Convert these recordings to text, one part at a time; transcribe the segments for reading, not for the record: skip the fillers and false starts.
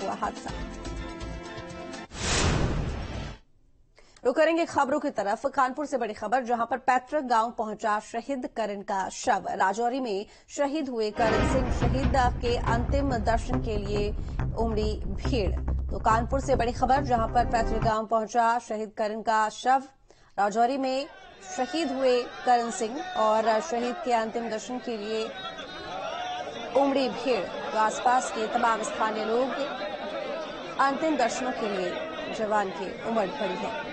हुआ हादसा। रुक करेंगे खबरों की तरफ। कानपुर से बड़ी खबर, जहां पर पैतृक गांव पहुंचा शहीद करण का शव। राजौरी में शहीद हुए करण सिंह शहीद के अंतिम दर्शन के लिए उमड़ी भीड़। तो कानपुर से बड़ी खबर, जहां पर पैतृक गांव पहुंचा शहीद करण का शव। राजौरी में शहीद हुए करण सिंह और शहीद के अंतिम दर्शन के लिए उमड़ी भीड़। तो आसपास के तमाम स्थानीय लोग अंतिम दर्शनों के लिए जवान की उमड़ पड़ी है।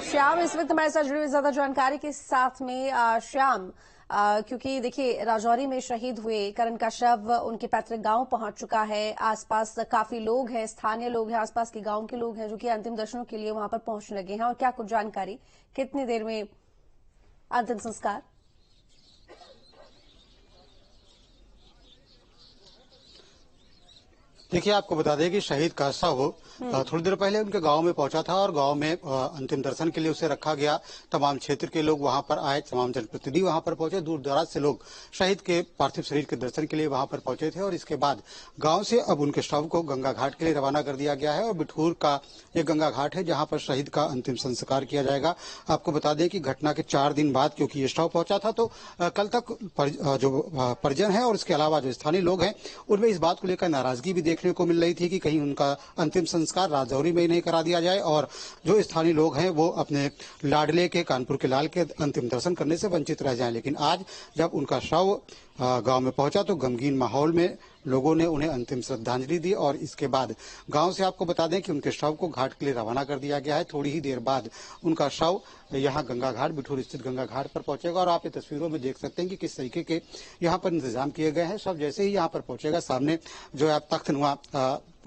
श्याम इस वक्त हमारे साथ जुड़े हुए ज्यादा जानकारी के साथ में। श्याम, क्योंकि देखिए राजौरी में शहीद हुए करण का शव उनके पैतृक गांव पहुंच चुका है। आसपास काफी लोग हैं, स्थानीय लोग हैं, आसपास के गांव के लोग हैं जो कि अंतिम दर्शनों के लिए वहां पर पहुंचने लगे हैं। और क्या कुछ जानकारी, कितनी देर में अंतिम संस्कार? देखिए, आपको बता दें कि शहीद का शव थोड़ी देर पहले उनके गांव में पहुंचा था और गांव में अंतिम दर्शन के लिए उसे रखा गया। तमाम क्षेत्र के लोग वहां पर आए, तमाम जनप्रतिनिधि वहां पर पहुंचे, दूर दराज से लोग शहीद के पार्थिव शरीर के दर्शन के लिए वहां पर पहुंचे थे। और इसके बाद गांव से अब उनके शव को गंगा घाट के लिए रवाना कर दिया गया है। और बिठूर का एक गंगा घाट है जहां पर शहीद का अंतिम संस्कार किया जाएगा। आपको बता दें कि घटना के 4 दिन बाद, क्योंकि ये शव पहुंचा था, तो कल तक जो परिजन है और इसके अलावा जो स्थानीय लोग हैं उनमें इस बात को लेकर नाराजगी भी देखने को मिल रही थी कि कहीं उनका अंतिम संस्कार राजौरी में ही नहीं करा दिया जाए और जो स्थानीय लोग हैं वो अपने लाडले के कानपुर के लाल के अंतिम दर्शन करने से वंचित रह जाएं। लेकिन आज जब उनका शव गांव में पहुंचा तो गमगीन माहौल में लोगों ने उन्हें अंतिम श्रद्धांजलि दी। और इसके बाद गांव से आपको बता दें कि उनके शव को घाट के लिए रवाना कर दिया गया है। थोड़ी ही देर बाद उनका शव यहाँ गंगा घाट, बिठूर स्थित गंगा घाट पर पहुंचेगा। और आप ये तस्वीरों में देख सकते हैं कि किस तरीके के यहाँ पर इंतजाम किए गए हैं। शव जैसे ही यहाँ पर पहुंचेगा, सामने जो आप तख्तनुमा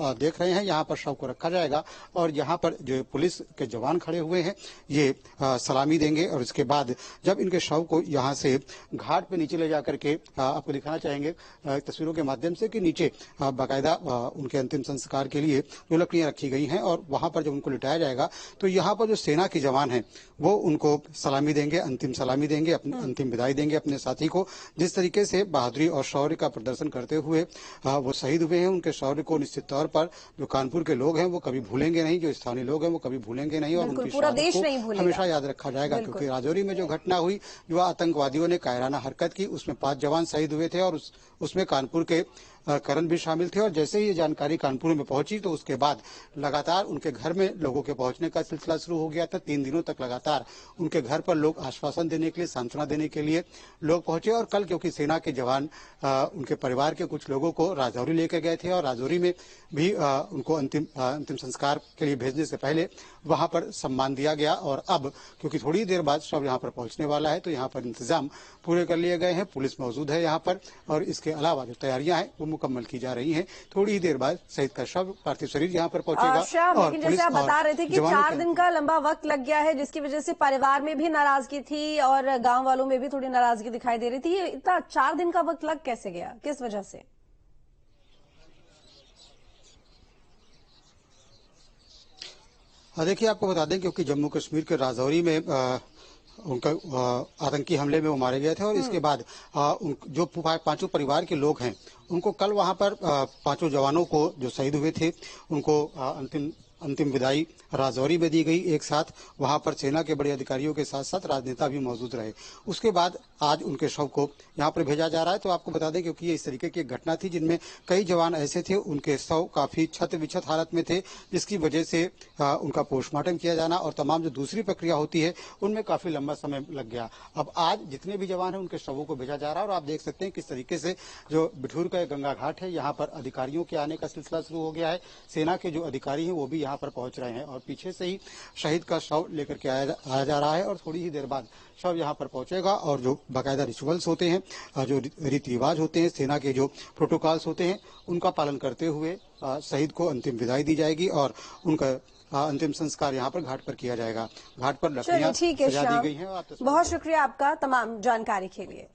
देख रहे हैं, यहाँ पर शव को रखा जाएगा और यहाँ पर जो पुलिस के जवान खड़े हुए हैं ये सलामी देंगे। और इसके बाद जब इनके शव को यहाँ से घाट पे नीचे ले जाकर के आपको दिखाना चाहेंगे तस्वीरों के माध्यम से कि नीचे बाकायदा उनके अंतिम संस्कार के लिए जो लकड़ियां रखी गई हैं और वहां पर जब उनको लिटाया जाएगा तो यहाँ पर जो सेना के जवान हैं वो उनको सलामी देंगे, अंतिम सलामी देंगे, अंतिम विदाई देंगे अपने साथी को। जिस तरीके से बहादुरी और शौर्य का प्रदर्शन करते हुए वो शहीद हुए हैं, उनके शौर्य को निश्चित तौर पर जो कानपुर के लोग हैं वो कभी भूलेंगे नहीं, जो स्थानीय लोग हैं वो कभी भूलेंगे नहीं और उनकी शहादत को हमेशा याद रखा जाएगा। क्योंकि राजौरी में जो घटना हुई, जो आतंकवादियों ने कायराना हरकत की, उसमें 5 जवान शहीद हुए थे और उसमें कानपुर के करण भी शामिल थे। और जैसे ही ये जानकारी कानपुर में पहुंची तो उसके बाद लगातार उनके घर में लोगों के पहुंचने का सिलसिला शुरू हो गया था। 3 दिनों तक लगातार उनके घर पर लोग आश्वासन देने के लिए, सांत्वना देने के लिए लोग पहुंचे। और कल क्योंकि सेना के जवान उनके परिवार के कुछ लोगों को राजौरी लेकर गए थे और राजौरी में भी उनको अंतिम संस्कार के लिए भेजने से पहले वहां पर सम्मान दिया गया। और अब क्योंकि थोड़ी देर बाद शव यहाँ पर पहुंचने वाला है तो यहाँ पर इंतजाम पूरे कर लिए गए हैं, पुलिस मौजूद है यहाँ पर और इसके अलावा जो तैयारियां हैं वो मुकम्मल की जा रही हैं। थोड़ी ही देर बाद शहीद का शव, पार्थिव शरीर यहाँ पर पहुंचेगा। और जैसे आप बता रहे थे कि 4 दिन का लंबा वक्त लग गया है, जिसकी वजह से परिवार में भी नाराजगी थी और गांव वालों में भी थोड़ी नाराजगी दिखाई दे रही थी। ये इतना 4 दिन का वक्त लग कैसे गया, किस वजह से? देखिए, आपको बता दें क्योंकि जम्मू कश्मीर के राजौरी में उनका आतंकी हमले में वो मारे गए थे और इसके बाद जो 5 परिवार के लोग हैं उनको कल वहां पर 5 जवानों को जो शहीद हुए थे उनको अंतिम विदाई राजौरी में दी गई। एक साथ वहां पर सेना के बड़े अधिकारियों के साथ साथ राजनेता भी मौजूद रहे। उसके बाद आज उनके शव को यहाँ पर भेजा जा रहा है। तो आपको बता दें क्योंकि ये इस तरीके की एक घटना थी जिनमें कई जवान ऐसे थे, उनके शव काफी क्षत विक्षत हालत में थे, जिसकी वजह से उनका पोस्टमार्टम किया जाना और तमाम जो दूसरी प्रक्रिया होती है उनमें काफी लंबा समय लग गया। अब आज जितने भी जवान हैं उनके शवों को भेजा जा रहा है और आप देख सकते हैं किस तरीके से जो बिठूर का गंगा घाट है यहाँ पर अधिकारियों के आने का सिलसिला शुरू हो गया है। सेना के जो अधिकारी हैं वो भी यहाँ पर पहुंच रहे हैं और पीछे से ही शहीद का शव लेकर के आया जा रहा है और थोड़ी ही देर बाद शव यहाँ पर पहुंचेगा और जो बाकायदा रिचुअल्स होते हैं, जो रीति रिवाज होते हैं, सेना के जो प्रोटोकॉल्स होते हैं उनका पालन करते हुए शहीद को अंतिम विदाई दी जाएगी और उनका अंतिम संस्कार यहाँ पर घाट पर किया जाएगा। घाट पर लकड़ियां सजा दी गई हैं। बहुत शुक्रिया आपका तमाम जानकारी के लिए।